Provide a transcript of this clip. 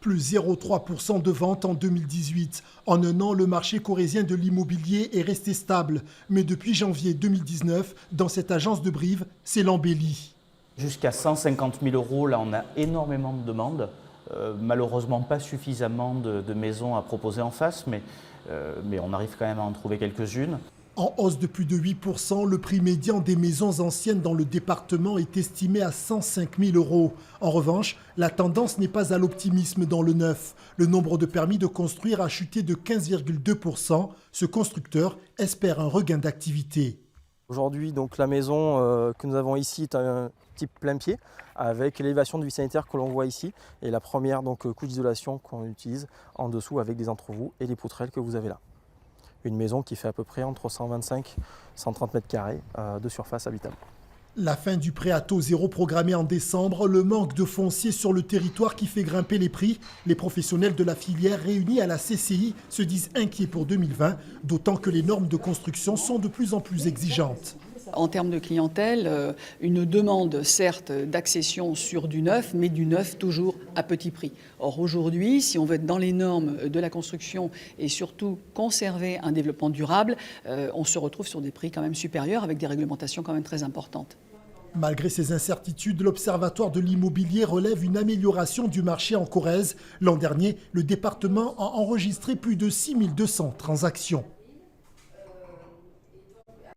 Plus 0,3% de ventes en 2018. En un an, le marché corrézien de l'immobilier est resté stable. Mais depuis janvier 2019, dans cette agence de Brive, c'est l'embellie. Jusqu'à 150 000 €, là on a énormément de demandes. Malheureusement pas suffisamment de maisons à proposer en face, mais on arrive quand même à en trouver quelques-unes. En hausse de plus de 8%, le prix médian des maisons anciennes dans le département est estimé à 105 000 €. En revanche, la tendance n'est pas à l'optimisme dans le neuf. Le nombre de permis de construire a chuté de 15,2%. Ce constructeur espère un regain d'activité. Aujourd'hui, donc la maison que nous avons ici est un type plein pied avec l'élévation de vie sanitaire que l'on voit ici et la première couche d'isolation qu'on utilise en dessous avec des entrevous et les poutrelles que vous avez là. Une maison qui fait à peu près entre 125 et 130 mètres carrés de surface habitable. La fin du prêt à taux zéro programmé en décembre, le manque de foncier sur le territoire qui fait grimper les prix. Les professionnels de la filière réunis à la CCI se disent inquiets pour 2020, d'autant que les normes de construction sont de plus en plus exigeantes. En termes de clientèle, une demande certes d'accession sur du neuf, mais du neuf toujours à petit prix. Or aujourd'hui, si on veut être dans les normes de la construction et surtout conserver un développement durable, on se retrouve sur des prix quand même supérieurs avec des réglementations quand même très importantes. Malgré ces incertitudes, l'Observatoire de l'immobilier relève une amélioration du marché en Corrèze. L'an dernier, le département a enregistré plus de 6 200 transactions.